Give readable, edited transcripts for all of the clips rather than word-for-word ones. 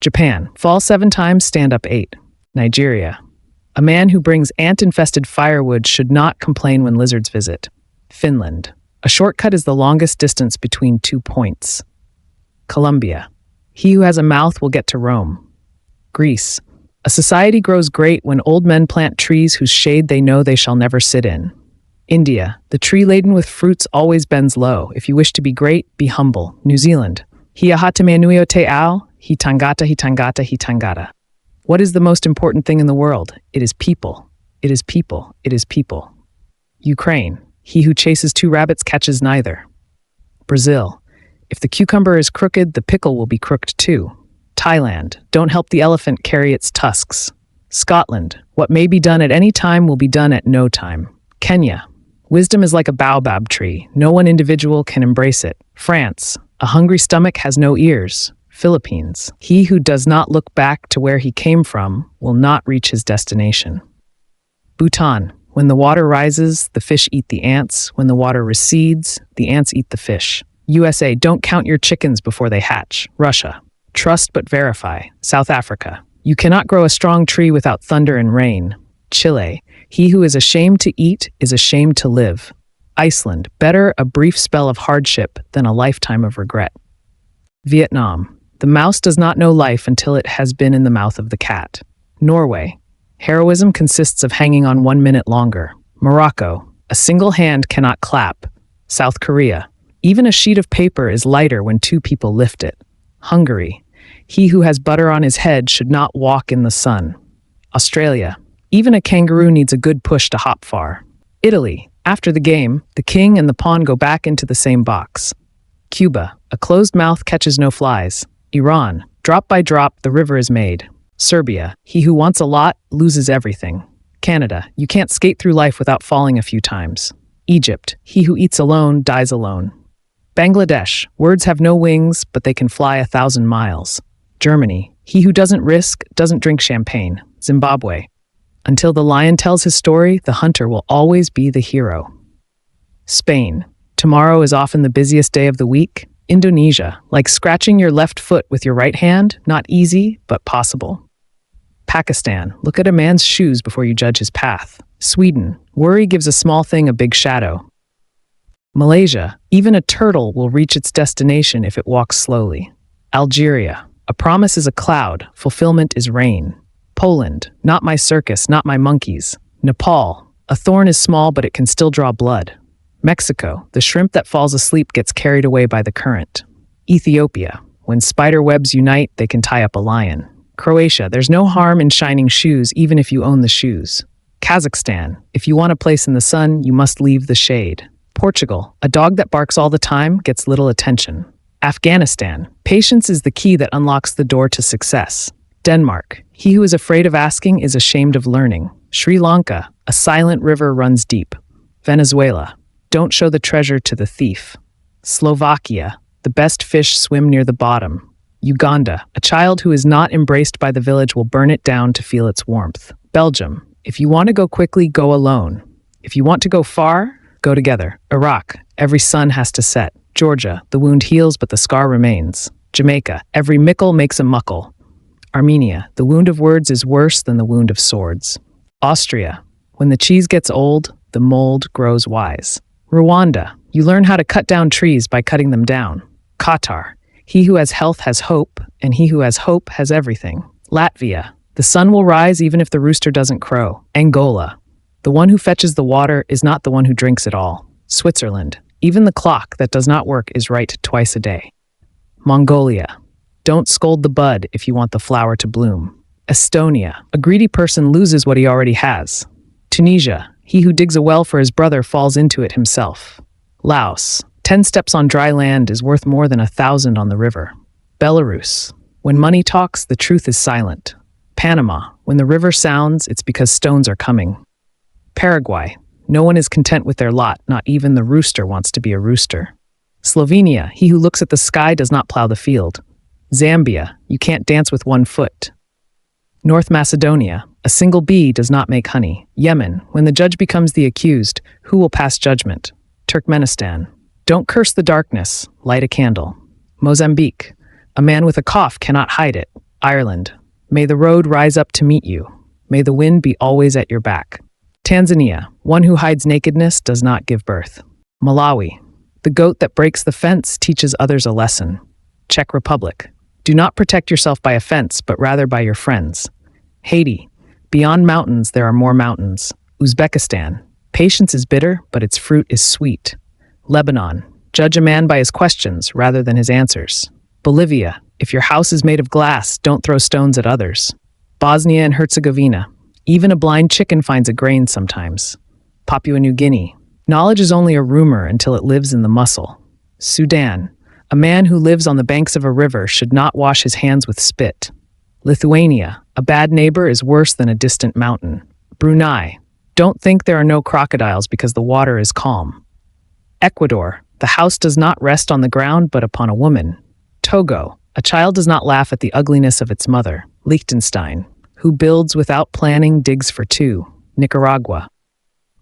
Japan, fall 7 times, stand up 8. Nigeria. A man who brings ant-infested firewood should not complain when lizards visit. Finland. A shortcut is the longest distance between 2 points. Colombia. He who has a mouth will get to Rome. Greece. A society grows great when old men plant trees whose shade they know they shall never sit in. India. The tree laden with fruits always bends low. If you wish to be great, be humble. New Zealand. Hiahatamenuio te ao, hitangata, hitangata, hitangata. What is the most important thing in the world? It is people. It is people. It is people. Ukraine. He who chases 2 rabbits catches neither. Brazil. If the cucumber is crooked, the pickle will be crooked too. Thailand. Don't help the elephant carry its tusks. Scotland. What may be done at any time will be done at no time. Kenya. Wisdom is like a baobab tree. No one individual can embrace it. France. A hungry stomach has no ears. Philippines. He who does not look back to where he came from will not reach his destination. Bhutan. When the water rises, the fish eat the ants. When the water recedes, the ants eat the fish. USA. Don't count your chickens before they hatch. Russia. Trust but verify. South Africa. You cannot grow a strong tree without thunder and rain. Chile. He who is ashamed to eat is ashamed to live. Iceland. Better a brief spell of hardship than a lifetime of regret. Vietnam. The mouse does not know life until it has been in the mouth of the cat. Norway. Heroism consists of hanging on 1 minute longer. Morocco. A single hand cannot clap. South Korea. Even a sheet of paper is lighter when 2 people lift it. Hungary. He who has butter on his head should not walk in the sun. Australia. Even a kangaroo needs a good push to hop far. Italy. After the game, the king and the pawn go back into the same box. Cuba. A closed mouth catches no flies. Iran. Drop by drop, the river is made. Serbia. He who wants a lot loses everything. Canada. You can't skate through life without falling a few times. Egypt. He who eats alone dies alone. Bangladesh. Words have no wings, but they can fly 1,000 miles. Germany. He who doesn't risk doesn't drink champagne. Zimbabwe. Until the lion tells his story, the hunter will always be the hero. Spain. Tomorrow is often the busiest day of the week. Indonesia. Like scratching your left foot with your right hand, not easy, but possible. Pakistan. Look at a man's shoes before you judge his path. Sweden. Worry gives a small thing a big shadow. Malaysia. Even a turtle will reach its destination if it walks slowly. Algeria. A promise is a cloud, fulfillment is rain. Poland. Not my circus, not my monkeys. Nepal. A thorn is small, but it can still draw blood. Mexico. The shrimp that falls asleep gets carried away by the current. Ethiopia. When spider webs unite, they can tie up a lion. Croatia. There's no harm in shining shoes, even if you own the shoes. Kazakhstan. If you want a place in the sun, you must leave the shade. Portugal. A dog that barks all the time gets little attention. Afghanistan. Patience is the key that unlocks the door to success. Denmark. He who is afraid of asking is ashamed of learning. Sri Lanka. A silent river runs deep. Venezuela. Don't show the treasure to the thief. Slovakia. The best fish swim near the bottom. Uganda. A child who is not embraced by the village will burn it down to feel its warmth. Belgium. If you want to go quickly, go alone. If you want to go far, go together. Iraq. Every sun has to set. Georgia. The wound heals, but the scar remains. Jamaica. Every mickle makes a muckle. Armenia. The wound of words is worse than the wound of swords. Austria. When the cheese gets old, the mold grows wise. Rwanda. You learn how to cut down trees by cutting them down. Qatar. He who has health has hope, and he who has hope has everything. Latvia. The sun will rise even if the rooster doesn't crow. Angola. The one who fetches the water is not the one who drinks it all. Switzerland. Even the clock that does not work is right twice a day. Mongolia. Don't scold the bud if you want the flower to bloom. Estonia. A greedy person loses what he already has. Tunisia. He who digs a well for his brother falls into it himself. Laos. 10 steps on dry land is worth more than 1,000 on the river. Belarus. When money talks, the truth is silent. Panama. When the river sounds, it's because stones are coming. Paraguay. No one is content with their lot, not even the rooster wants to be a rooster. Slovenia. He who looks at the sky does not plow the field. Zambia. You can't dance with one foot. North Macedonia. A single bee does not make honey. Yemen. When the judge becomes the accused, who will pass judgment? Turkmenistan. Don't curse the darkness, light a candle. Mozambique. A man with a cough cannot hide it. Ireland. May the road rise up to meet you. May the wind be always at your back. Tanzania. One who hides nakedness does not give birth. Malawi. The goat that breaks the fence teaches others a lesson. Czech Republic. Do not protect yourself by a fence, but rather by your friends. Haiti. Beyond mountains, there are more mountains. Uzbekistan. Patience is bitter, but its fruit is sweet. Lebanon. Judge a man by his questions rather than his answers. Bolivia. If your house is made of glass, don't throw stones at others. Bosnia and Herzegovina. Even a blind chicken finds a grain sometimes. Papua New Guinea. Knowledge is only a rumor until it lives in the muscle. Sudan. A man who lives on the banks of a river should not wash his hands with spit. Lithuania. A bad neighbor is worse than a distant mountain. Brunei. Don't think there are no crocodiles because the water is calm. Ecuador. The house does not rest on the ground but upon a woman. Togo. A child does not laugh at the ugliness of its mother. Liechtenstein. Who builds without planning digs for two. Nicaragua.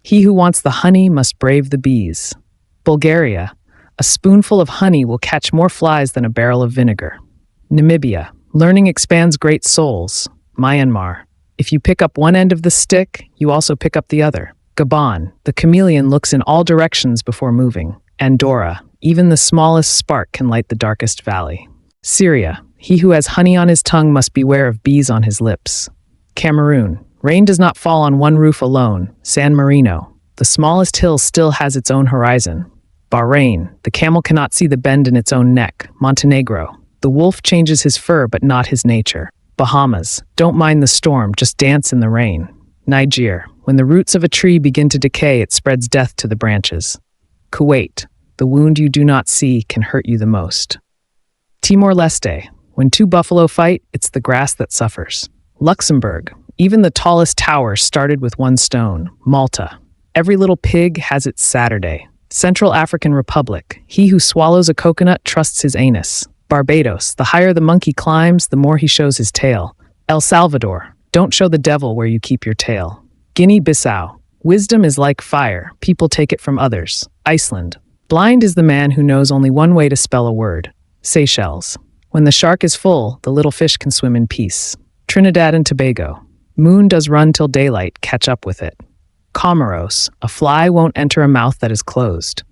He who wants the honey must brave the bees. Bulgaria. A spoonful of honey will catch more flies than a barrel of vinegar. Namibia. Learning expands great souls. Myanmar. If you pick up one end of the stick, you also pick up the other. Gabon. The chameleon looks in all directions before moving. Andorra. Even the smallest spark can light the darkest valley. Syria. He who has honey on his tongue must beware of bees on his lips. Cameroon. Rain does not fall on one roof alone. San Marino. The smallest hill still has its own horizon. Bahrain. The camel cannot see the bend in its own neck. Montenegro. The wolf changes his fur but not his nature. Bahamas. Don't mind the storm, just dance in the rain. Niger. When the roots of a tree begin to decay, it spreads death to the branches. Kuwait. The wound you do not see can hurt you the most. Timor-Leste. When two buffalo fight, it's the grass that suffers. Luxembourg. Even the tallest tower started with one stone. Malta. Every little pig has its Saturday. Central African Republic. He who swallows a coconut trusts his anus. Barbados. The higher the monkey climbs, the more he shows his tail. El Salvador. Don't show the devil where you keep your tail. Guinea-Bissau. Wisdom is like fire. People take it from others. Iceland. Blind is the man who knows only one way to spell a word. Seychelles. When the shark is full, the little fish can swim in peace. Trinidad and Tobago. Moon does run till daylight, catch up with it. Comoros. A fly won't enter a mouth that is closed.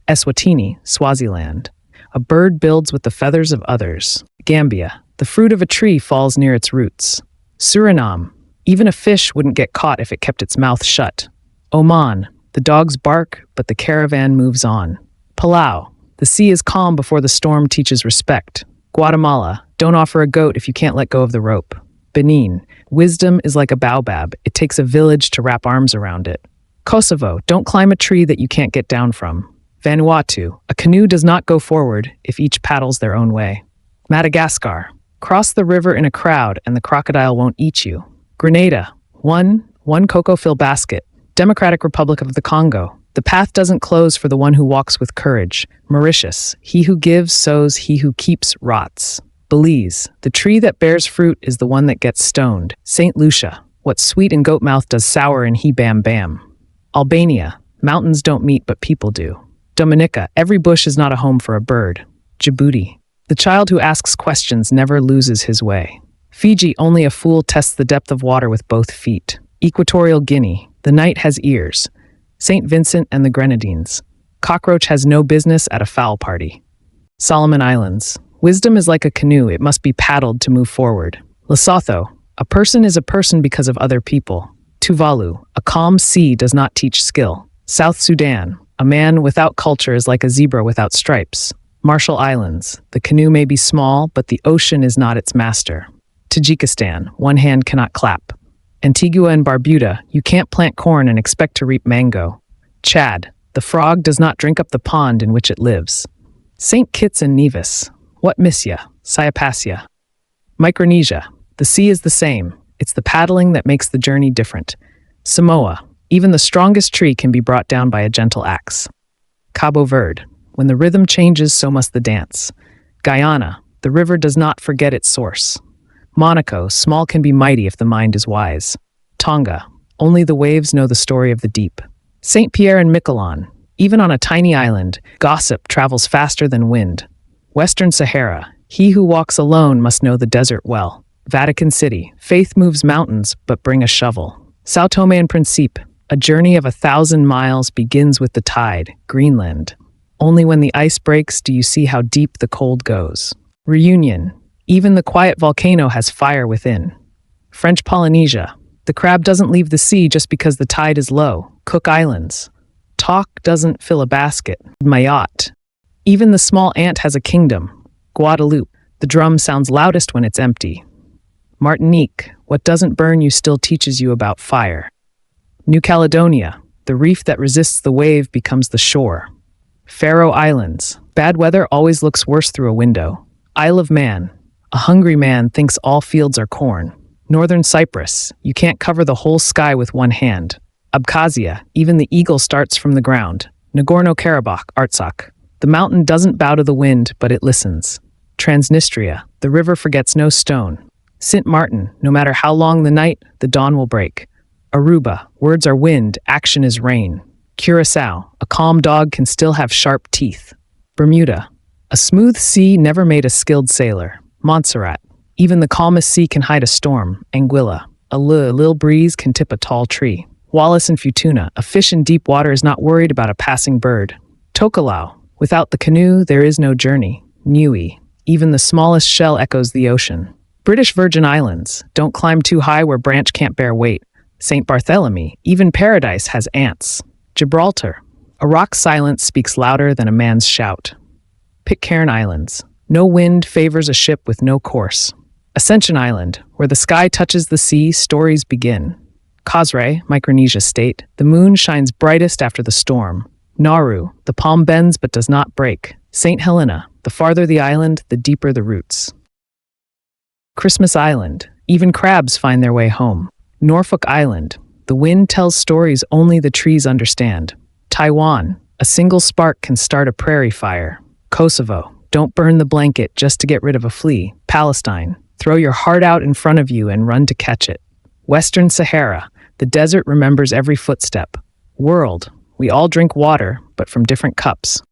Eswatini, Swaziland. A bird builds with the feathers of others. Gambia. The fruit of a tree falls near its roots. Suriname. Even a fish wouldn't get caught if it kept its mouth shut. Oman. The dogs bark, but the caravan moves on. Palau. The sea is calm before the storm teaches respect. Guatemala. Don't offer a goat if you can't let go of the rope. Benin. Wisdom is like a baobab. It takes a village to wrap arms around it. Kosovo. Don't climb a tree that you can't get down from. Vanuatu. A canoe does not go forward if each paddles their own way. Madagascar. Cross the river in a crowd and the crocodile won't eat you. Grenada. One cocoa-fill basket. Democratic Republic of the Congo. The path doesn't close for the one who walks with courage. Mauritius. He who gives sows, he who keeps rots. Belize. The tree that bears fruit is the one that gets stoned. St. Lucia. What's sweet in goat mouth does sour in he bam bam. Albania. Mountains don't meet but people do. Dominica. Every bush is not a home for a bird. Djibouti. The child who asks questions never loses his way. Fiji. Only a fool tests the depth of water with both feet. Equatorial Guinea. The night has ears. St. Vincent and the Grenadines. Cockroach has no business at a fowl party. Solomon Islands. Wisdom is like a canoe, it must be paddled to move forward. Lesotho. A person is a person because of other people. Tuvalu. A calm sea does not teach skill. South Sudan. A man without culture is like a zebra without stripes. Marshall Islands. The canoe may be small, but the ocean is not its master. Tajikistan. One hand cannot clap. Antigua and Barbuda. You can't plant corn and expect to reap mango. Chad. The frog does not drink up the pond in which it lives. St. Kitts and Nevis. What miss ya? Syapasia. Micronesia. The sea is the same. It's the paddling that makes the journey different. Samoa. Even the strongest tree can be brought down by a gentle axe. Cabo Verde. When the rhythm changes, so must the dance. Guyana. The river does not forget its source. Monaco. Small can be mighty if the mind is wise. Tonga. Only the waves know the story of the deep. St. Pierre and Miquelon. Even on a tiny island, gossip travels faster than wind. Western Sahara. He who walks alone must know the desert well. Vatican City. Faith moves mountains, but bring a shovel. Sao Tome and Principe. A journey of 1,000 miles begins with the tide. Greenland. Only when the ice breaks do you see how deep the cold goes. Reunion. Even the quiet volcano has fire within. French Polynesia. The crab doesn't leave the sea just because the tide is low. Cook Islands. Talk doesn't fill a basket. Mayotte. Even the small ant has a kingdom. Guadeloupe. The drum sounds loudest when it's empty. Martinique. What doesn't burn you still teaches you about fire. New Caledonia. The reef that resists the wave becomes the shore. Faroe Islands. Bad weather always looks worse through a window. Isle of Man. A hungry man thinks all fields are corn. Northern Cyprus. You can't cover the whole sky with one hand. Abkhazia. Even the eagle starts from the ground. Nagorno-Karabakh, Artsakh. The mountain doesn't bow to the wind, but it listens. Transnistria. The river forgets no stone. Sint Maarten. No matter how long the night, the dawn will break. Aruba. Words are wind, action is rain. Curacao. A calm dog can still have sharp teeth. Bermuda. A smooth sea never made a skilled sailor. Montserrat. Even the calmest sea can hide a storm. Anguilla. A lil breeze can tip a tall tree. Wallis and Futuna. A fish in deep water is not worried about a passing bird. Tokelau. Without the canoe, there is no journey. Niue. Even the smallest shell echoes the ocean. British Virgin Islands. Don't climb too high where branch can't bear weight. St. Barthélemy. Even paradise has ants. Gibraltar. A rock's silence speaks louder than a man's shout. Pitcairn Islands. No wind favors a ship with no course. Ascension Island. Where the sky touches the sea, stories begin. Kosrae, Micronesia State. The moon shines brightest after the storm. Nauru. The palm bends but does not break. St. Helena. The farther the island, the deeper the roots. Christmas Island. Even crabs find their way home. Norfolk Island. The wind tells stories only the trees understand. Taiwan. A single spark can start a prairie fire. Kosovo. Don't burn the blanket just to get rid of a flea. Palestine. Throw your heart out in front of you and run to catch it. Western Sahara. The desert remembers every footstep. World. We all drink water, but from different cups.